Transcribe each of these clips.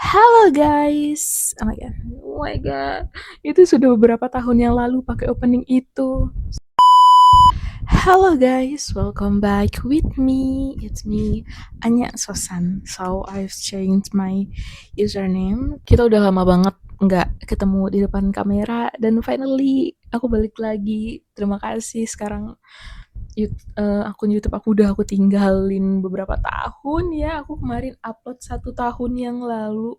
Halo guys, oh my god, itu sudah beberapa tahun yang lalu pakai opening itu. Hello guys, welcome back with me. It's me, Anya Sosan. So I've changed my username. Kita udah lama banget nggak ketemu di depan kamera dan finally aku balik lagi. Terima kasih. Sekarang akun YouTube aku tinggalin beberapa tahun ya. Aku kemarin upload 1 tahun yang lalu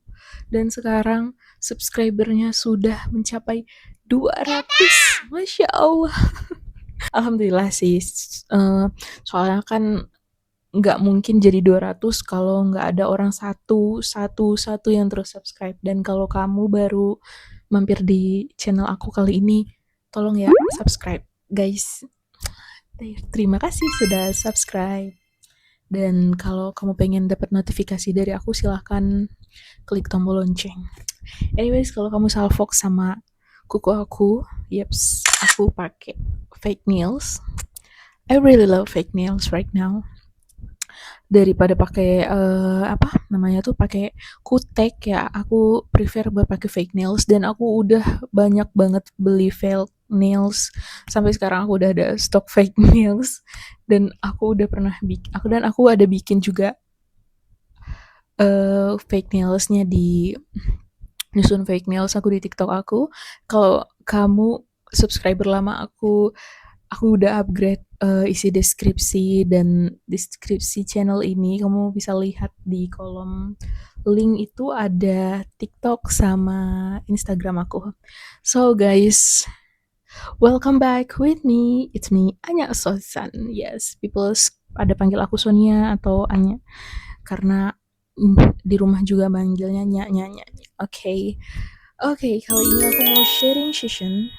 dan sekarang subscribernya sudah mencapai 200. Masya Allah. Alhamdulillah sih. Soalnya kan nggak mungkin jadi 200 kalau nggak ada orang satu yang terus subscribe. Dan kalau kamu baru mampir di channel aku kali ini, tolong ya subscribe, guys. Terima kasih sudah subscribe. Dan kalau kamu pengen dapat notifikasi dari aku, silahkan klik tombol lonceng. Anyways, kalau kamu salfok sama kuku aku, yeps, aku pakai fake nails. I really love fake nails right now. Daripada pakai apa namanya tuh pakai kutek ya, aku prefer buat pakai fake nails dan aku udah banyak banget beli fake nails sampai sekarang aku udah ada stok fake nails dan aku udah pernah bikin aku ada bikin juga fake nailsnya di nyusun fake nails aku di TikTok aku. Kalau kamu subscriber lama aku udah upgrade isi deskripsi dan deskripsi channel ini. Kamu bisa lihat di kolom link itu ada TikTok sama Instagram aku. So guys, welcome back with me. It's me, Anya Sosan. Yes, people ada panggil aku Sonia atau Anya karena di rumah juga manggilnya Nya. Oke, kali ini aku mau sharing session.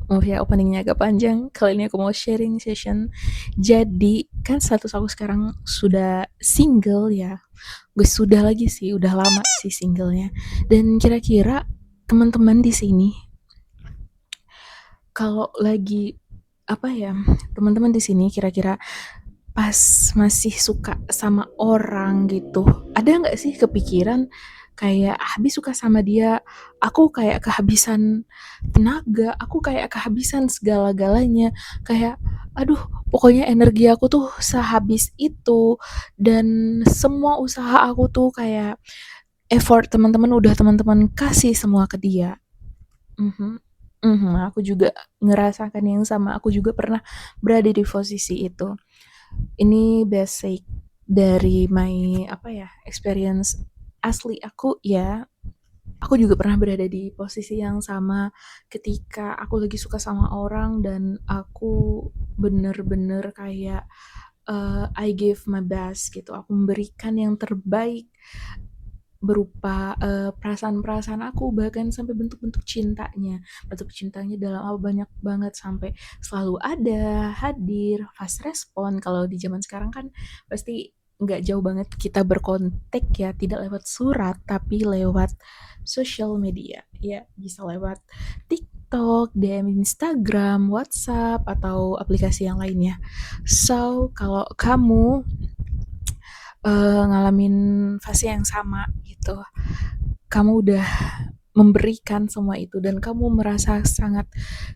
Maaf ya openingnya agak panjang. Kali ini aku mau sharing session. Jadi kan status aku sekarang sudah single ya. Gue sudah lagi sih, udah lama sih singlenya. Dan kira-kira teman-teman di sini kalau lagi apa ya, teman-teman di sini kira-kira pas masih suka sama orang gitu, ada nggak sih kepikiran kayak habis suka sama dia, aku kayak kehabisan tenaga, aku kayak kehabisan segala-galanya, kayak aduh pokoknya energi aku tuh sehabis itu dan semua usaha aku tuh kayak effort teman-teman udah teman-teman kasih semua ke dia. Mhm, aku juga ngerasakan yang sama, aku juga pernah berada di posisi itu. Ini basic dari my apa ya experience asli aku ya. Aku juga pernah berada di posisi yang sama ketika aku lagi suka sama orang dan aku bener-bener kayak I give my best gitu. Aku memberikan yang terbaik berupa perasaan-perasaan aku bahkan sampai bentuk-bentuk cintanya. Bentuk cintanya dalam apa banyak banget sampai selalu ada, hadir, fast respon. Kalau di zaman sekarang kan pasti nggak jauh banget kita berkontak ya, tidak lewat surat tapi lewat social media. Ya, bisa lewat TikTok, DM Instagram, WhatsApp atau aplikasi yang lainnya. So, kalau kamu ngalamin fase yang sama gitu, kamu udah memberikan semua itu dan kamu merasa sangat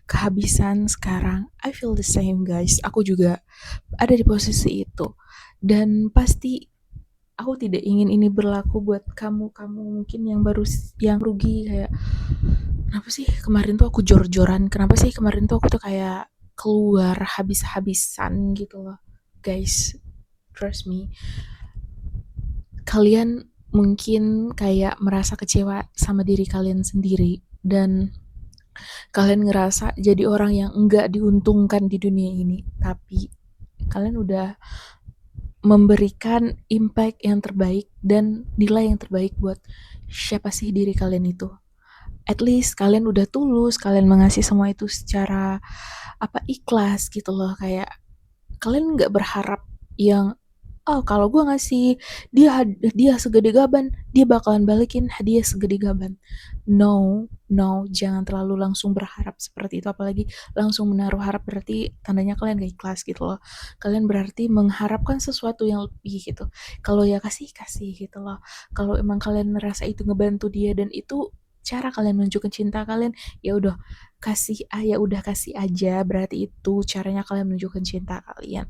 kehabisan sekarang. I feel the same guys. Aku juga ada di posisi itu. Dan pasti aku tidak ingin ini berlaku buat kamu mungkin yang baru yang rugi kayak kenapa sih kemarin tuh aku jor-joran, kenapa sih kemarin tuh aku tuh kayak keluar habis-habisan gitu loh. Guys, trust me. Kalian mungkin kayak merasa kecewa sama diri kalian sendiri dan kalian ngerasa jadi orang yang enggak diuntungkan di dunia ini, tapi kalian udah memberikan impact yang terbaik dan nilai yang terbaik buat siapa sih diri kalian itu. At least kalian udah tulus, kalian mengasih semua itu secara apa ikhlas gitu loh, kayak kalian nggak berharap yang oh kalau gue ngasih dia hadiah segede gaban, dia bakalan balikin hadiah segede gaban. No, no, jangan terlalu langsung berharap seperti itu. Apalagi langsung menaruh harap berarti tandanya kalian gak ikhlas gitu loh. Kalian berarti mengharapkan sesuatu yang lebih gitu. Kalau ya kasih gitu loh. Kalau emang kalian merasa itu ngebantu dia dan itu cara kalian menunjukkan cinta kalian, ya udah ya udah kasih aja. Berarti itu caranya kalian menunjukkan cinta kalian.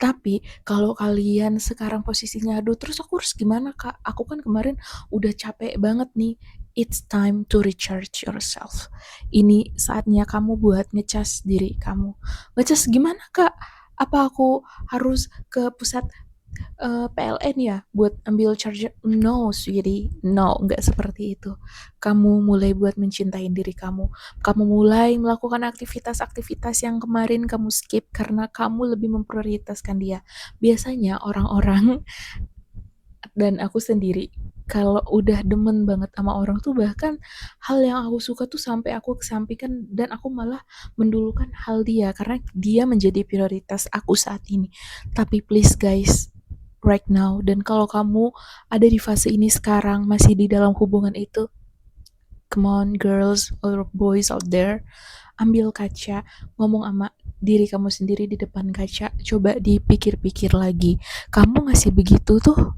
Tapi kalau kalian sekarang posisinya, aduh terus aku harus gimana kak? Aku kan kemarin udah capek banget nih. It's time to recharge yourself. Ini saatnya kamu buat ngecas diri kamu. Ngecas gimana kak? Apa aku harus ke pusat PLN ya buat ambil charger? No, sweetie. No, nggak seperti itu. Kamu mulai buat mencintai diri kamu. Kamu mulai melakukan aktivitas-aktivitas yang kemarin kamu skip karena kamu lebih memprioritaskan dia. Biasanya orang-orang dan aku sendiri kalau udah demen banget sama orang tuh bahkan hal yang aku suka tuh sampai aku kesampingkan dan aku malah mendulukan hal dia karena dia menjadi prioritas aku saat ini. Tapi please guys, right now, dan kalau kamu ada di fase ini sekarang masih di dalam hubungan itu, come on girls or boys out there, ambil kaca, ngomong sama diri kamu sendiri di depan kaca, coba dipikir-pikir lagi, kamu ngasih begitu tuh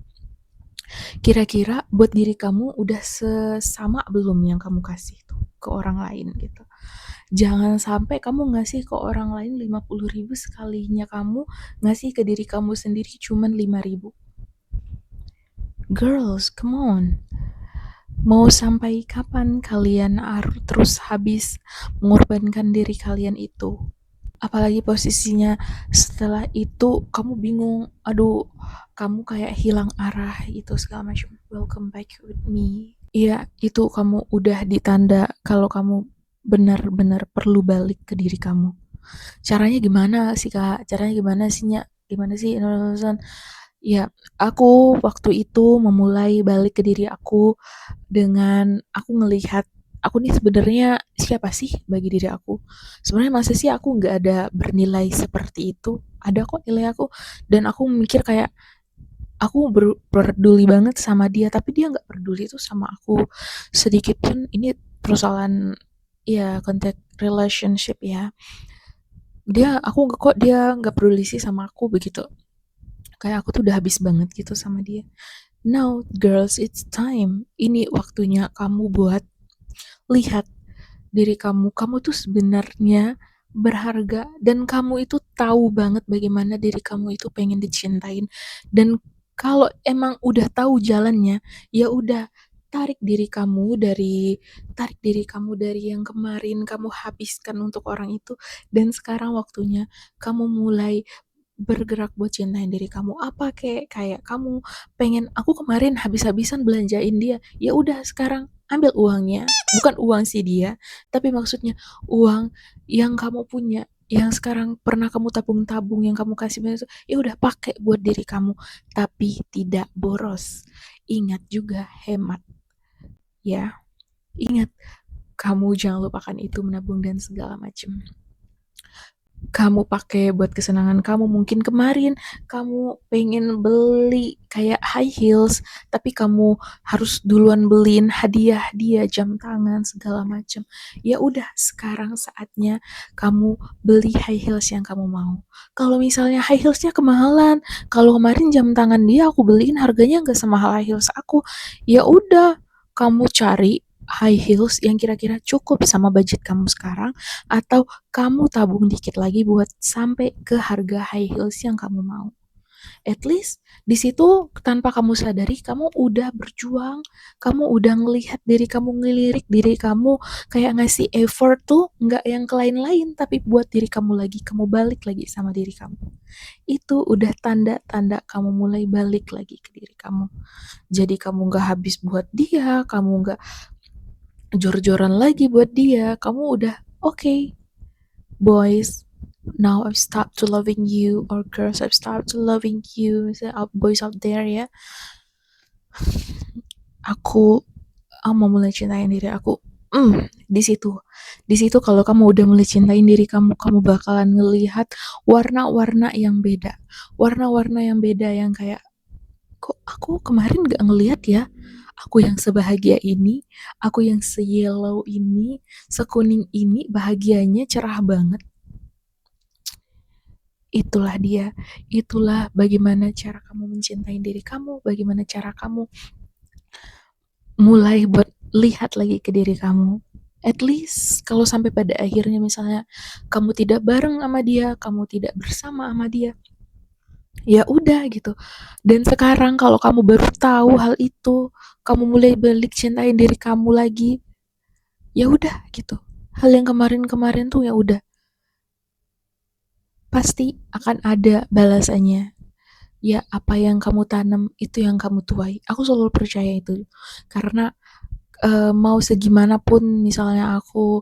kira-kira buat diri kamu udah sesama belum yang kamu kasih tuh ke orang lain gitu. Jangan sampai kamu ngasih ke orang lain 50.000, sekalinya kamu ngasih ke diri kamu sendiri cuman 5.000. Girls, come on. Mau sampai kapan kalian harus terus habis mengorbankan diri kalian itu? Apalagi posisinya setelah itu kamu bingung, aduh, kamu kayak hilang arah itu segala macam. Welcome back with me. Iya, itu kamu udah ditanda kalau kamu benar-benar perlu balik ke diri kamu. Caranya gimana sih kak? Caranya gimana sih Nya? Gimana sih? Ya, aku waktu itu memulai balik ke diri aku dengan aku ngelihat aku nih sebenarnya siapa sih bagi diri aku. Sebenarnya masa sih aku nggak ada bernilai seperti itu. Ada kok nilai aku dan aku mikir kayak aku peduli banget sama dia tapi dia nggak peduli tuh sama aku sedikit pun. Ini persoalan ya contact relationship ya. Dia nggak peduli sih sama aku begitu. Kayak aku tuh udah habis banget gitu sama dia. Now girls, it's time. Ini waktunya kamu buat lihat diri kamu. Kamu tuh sebenarnya berharga dan kamu itu tahu banget bagaimana diri kamu itu pengen dicintain. Dan kalau emang udah tahu jalannya, ya udah tarik diri kamu dari yang kemarin kamu habiskan untuk orang itu dan sekarang waktunya kamu mulai bergerak buat cintain diri kamu. Apa kayak kamu pengen, aku kemarin habis-habisan belanjain dia, ya udah sekarang ambil uangnya, bukan uang si dia tapi maksudnya uang yang kamu punya yang sekarang pernah kamu tabung-tabung yang kamu kasih itu, ya udah pakai buat diri kamu tapi tidak boros. Ingat juga hemat ya, ingat kamu jangan lupakan itu menabung dan segala macam. Kamu pakai buat kesenangan kamu. Mungkin kemarin kamu pengen beli kayak high heels, tapi kamu harus duluan beliin hadiah dia jam tangan segala macam. Ya udah, sekarang saatnya kamu beli high heels yang kamu mau. Kalau misalnya high heelsnya kemahalan, kalau kemarin jam tangan dia aku beliin harganya nggak semahal high heels aku, ya udah kamu cari high heels yang kira-kira cukup sama budget kamu sekarang, atau kamu tabung dikit lagi buat sampai ke harga high heels yang kamu mau. At least di situ tanpa kamu sadari kamu udah berjuang, kamu udah ngelihat diri kamu, ngelirik diri kamu, kayak ngasih effort tuh nggak yang ke lain-lain tapi buat diri kamu lagi, kamu balik lagi sama diri kamu. Itu udah tanda-tanda kamu mulai balik lagi ke diri kamu. Jadi kamu nggak habis buat dia, kamu nggak jor-joran lagi buat dia, kamu udah okay, boys, now I've stopped to loving you, or girls, I've stopped to loving you, boys out there ya. Aku mau mulai cintain diri aku. Di situ. Di situ kalau kamu udah mulai cintain diri kamu, kamu bakalan ngelihat warna-warna yang beda. Warna-warna yang beda yang kayak, kok aku kemarin gak ngelihat ya? Aku yang sebahagia ini, aku yang se-yellow ini, sekuning ini, bahagianya cerah banget. Itulah dia. Itulah bagaimana cara kamu mencintai diri kamu, bagaimana cara kamu mulai buat lihat lagi ke diri kamu. At least kalau sampai pada akhirnya misalnya kamu tidak bareng sama dia, kamu tidak bersama sama dia, ya udah gitu. Dan sekarang kalau kamu baru tahu hal itu, kamu mulai balik cintain diri kamu lagi, ya udah gitu. Hal yang kemarin-kemarin tuh ya udah pasti akan ada balasannya. Ya apa yang kamu tanam itu yang kamu tuai. Aku selalu percaya itu. Karena mau segimanapun misalnya aku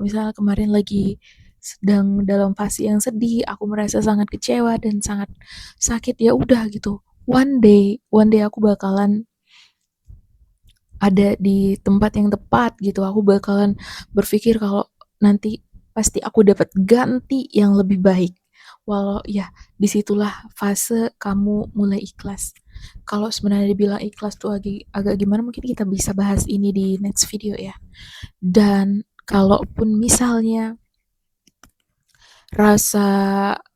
misalnya kemarin lagi sedang dalam fase yang sedih, aku merasa sangat kecewa dan sangat sakit, ya udah gitu. One day aku bakalan ada di tempat yang tepat gitu. Aku bakalan berpikir kalau nanti pasti aku dapat ganti yang lebih baik. Walau ya disitulah fase kamu mulai ikhlas. Kalau sebenarnya dibilang ikhlas tuh agak gimana, mungkin kita bisa bahas ini di next video ya. Dan kalaupun misalnya rasa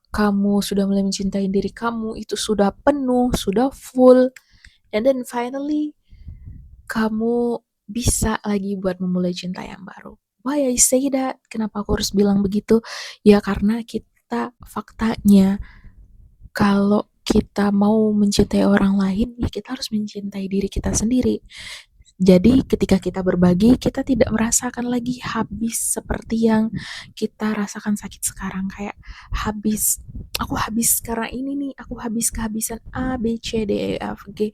kamu sudah mulai mencintai diri kamu itu sudah penuh, sudah full, and then finally kamu bisa lagi buat memulai cinta yang baru. Why I say that? Kenapa aku harus bilang begitu? Ya karena kita faktanya kalau kita mau mencintai orang lain, ya kita harus mencintai diri kita sendiri. Jadi ketika kita berbagi, kita tidak merasakan lagi habis seperti yang kita rasakan sakit sekarang. Kayak habis, aku habis karena ini nih, aku habis kehabisan A, B, C, D, E, F, G.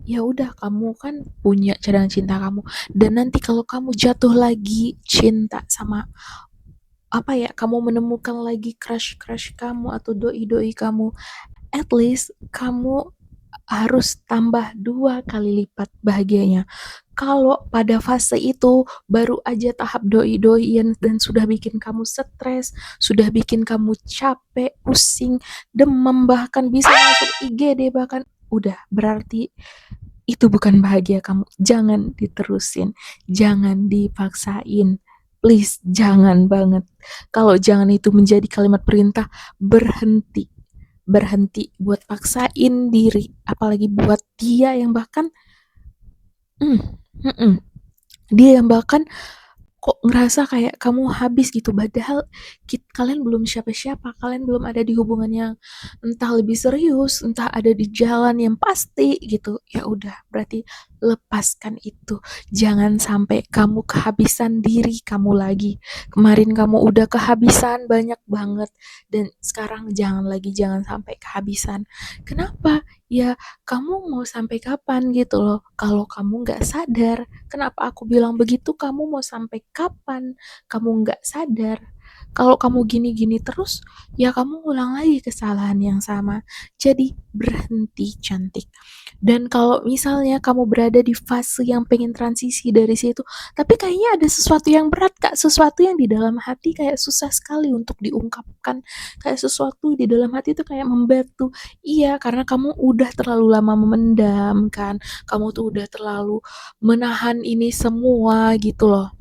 Ya udah, kamu kan punya cadangan cinta kamu. Dan nanti kalau kamu jatuh lagi cinta sama apa ya, kamu menemukan lagi crush-crush kamu atau doi-doi kamu, at least kamu harus tambah 2 kali lipat bahagianya. Kalau pada fase itu baru aja tahap doi-doian dan sudah bikin kamu stres, sudah bikin kamu capek, pusing, demam, bahkan bisa masuk IGD, bahkan udah berarti itu bukan bahagia kamu. Jangan diterusin, jangan dipaksain. Please, jangan banget. Kalau jangan itu menjadi kalimat perintah, berhenti. Berhenti buat paksain diri, apalagi buat dia yang bahkan mm, mm, mm, dia yang bahkan kok ngerasa kayak kamu habis gitu, padahal kalian belum siapa-siapa, kalian belum ada di hubungan yang entah lebih serius, entah ada di jalan yang pasti gitu. Ya udah, berarti lepaskan itu. Jangan sampai kamu kehabisan diri kamu lagi. Kemarin kamu udah kehabisan banyak banget, dan sekarang jangan sampai kehabisan. Kenapa? Ya kamu mau sampai kapan gitu loh, kalau kamu nggak sadar. Kenapa aku bilang begitu? Kamu mau sampai kapan kamu nggak sadar? Kalau kamu gini-gini terus, ya kamu ulang lagi kesalahan yang sama. Jadi berhenti, cantik. Dan kalau misalnya kamu berada di fase yang pengen transisi dari situ, tapi kayaknya ada sesuatu yang berat, Kak. Sesuatu yang di dalam hati kayak susah sekali untuk diungkapkan. Kayak sesuatu di dalam hati itu kayak membatu. Iya, karena kamu udah terlalu lama memendam kan. Kamu tuh udah terlalu menahan ini semua gitu loh.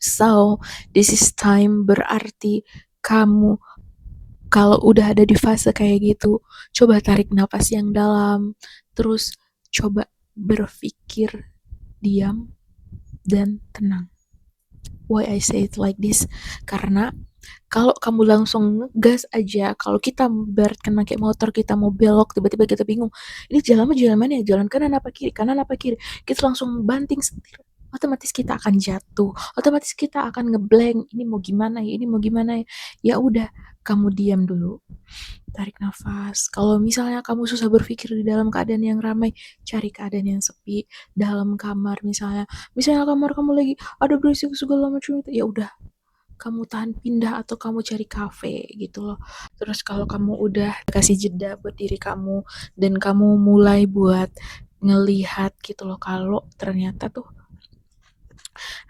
So, this is time, berarti kamu kalau udah ada di fase kayak gitu, coba tarik nafas yang dalam, terus coba berpikir diam dan tenang. Why I say it like this? Karena kalau kamu langsung ngegas aja, kalau kita ibaratkan pakai motor, kita mau belok, tiba-tiba kita bingung, ini jalan mana ya, jalan kanan apa kiri, kita langsung banting setir, otomatis kita akan jatuh, otomatis kita akan ngeblank, ini mau gimana ya, ini mau gimana ya. Ya udah, kamu diam dulu, tarik nafas. Kalau misalnya kamu susah berpikir di dalam keadaan yang ramai, cari keadaan yang sepi. Dalam kamar misalnya kamar kamu lagi ada berisik segala macam itu, ya udah kamu tahan, pindah, atau kamu cari kafe gitu loh. Terus kalau kamu udah kasih jeda buat diri kamu dan kamu mulai buat ngelihat gitu loh, kalau ternyata tuh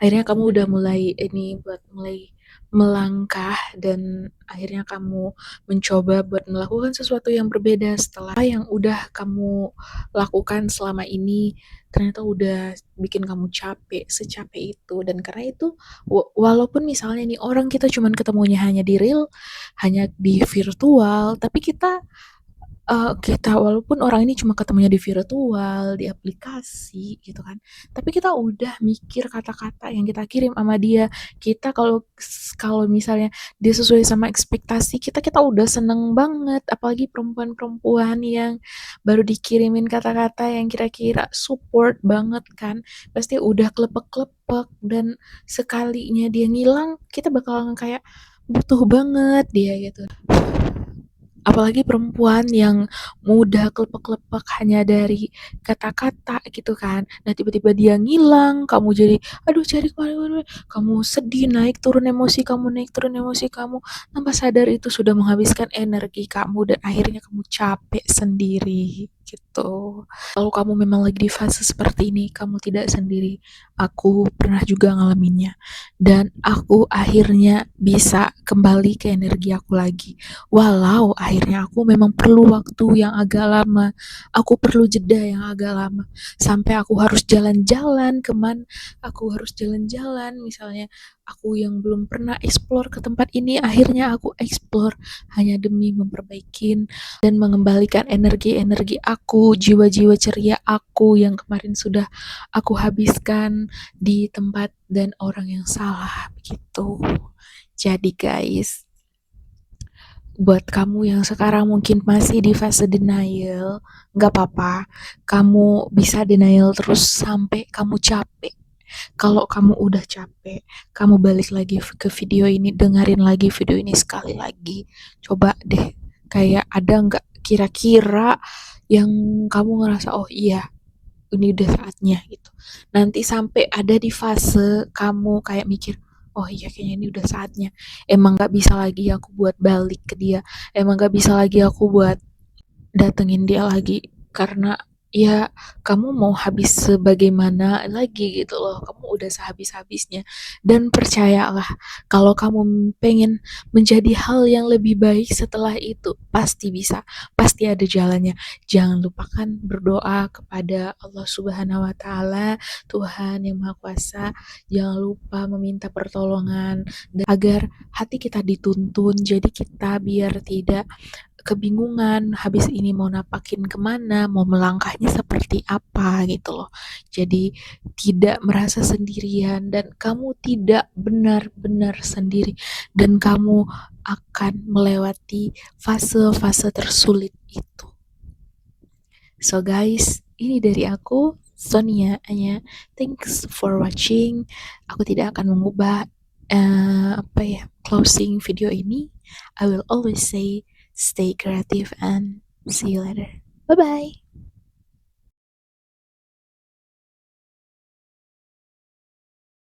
Akhirnya kamu udah mulai ini buat mulai melangkah dan akhirnya kamu mencoba buat melakukan sesuatu yang berbeda setelah yang udah kamu lakukan selama ini ternyata udah bikin kamu capek, secapek itu. Dan karena itu walaupun misalnya nih orang kita cuman ketemunya hanya di real, hanya di virtual, tapi kita walaupun orang ini cuma ketemunya di virtual, di aplikasi gitu kan, tapi kita udah mikir kata-kata yang kita kirim sama dia. Kita kalau kalau misalnya dia sesuai sama ekspektasi kita, kita udah seneng banget. Apalagi perempuan-perempuan yang baru dikirimin kata-kata yang kira-kira support banget kan, pasti udah klepek-klepek dan sekalinya dia ngilang, kita bakalan kayak butuh banget dia gitu. Apalagi perempuan yang mudah kelepek-kelepek hanya dari kata-kata gitu kan. Nah tiba-tiba dia ngilang, kamu jadi aduh cari kemana-mana, kamu sedih, naik turun emosi kamu, naik turun emosi kamu, tanpa sadar itu sudah menghabiskan energi kamu dan akhirnya kamu capek sendiri gitu. Kalau kamu memang lagi di fase seperti ini, kamu tidak sendiri. Aku pernah juga ngalaminnya dan aku akhirnya bisa kembali ke energi aku lagi. Walau akhirnya aku memang perlu waktu yang agak lama, aku perlu jeda yang agak lama, sampai aku harus jalan-jalan aku harus jalan-jalan, misalnya aku yang belum pernah explore ke tempat ini, akhirnya aku explore hanya demi memperbaikin dan mengembalikan energi-energi aku, jiwa-jiwa ceria aku yang kemarin sudah aku habiskan di tempat dan orang yang salah begitu. Jadi guys, buat kamu yang sekarang mungkin masih di fase denial, nggak apa-apa. Kamu bisa denial terus sampai kamu capek. Kalau kamu udah capek, kamu balik lagi ke video ini, dengerin lagi video ini sekali lagi. Coba deh, kayak ada nggak kira-kira yang kamu ngerasa, oh iya, ini udah saatnya gitu. Nanti sampai ada di fase kamu kayak mikir, oh iya kayaknya ini udah saatnya. Emang gak bisa lagi aku buat balik ke dia. Emang gak bisa lagi aku buat datengin dia lagi karena ya kamu mau habis sebagaimana lagi gitu loh, kamu udah sehabis-habisnya. Dan percayalah, kalau kamu pengen menjadi hal yang lebih baik setelah itu pasti bisa, pasti ada jalannya. Jangan lupakan berdoa kepada Allah Subhanahu wa Ta'ala, Tuhan yang Maha Kuasa. Jangan lupa meminta pertolongan agar hati kita dituntun, jadi kita biar tidak kebingungan habis ini mau napakin kemana, mau melangkahnya seperti apa gitu loh. Jadi tidak merasa sendirian dan kamu tidak benar-benar sendiri dan kamu akan melewati fase-fase tersulit itu. So guys, ini dari aku, Sonia Anya. Thanks for watching. Aku tidak akan mengubah closing video ini. I will always say stay creative and see you later. Bye bye.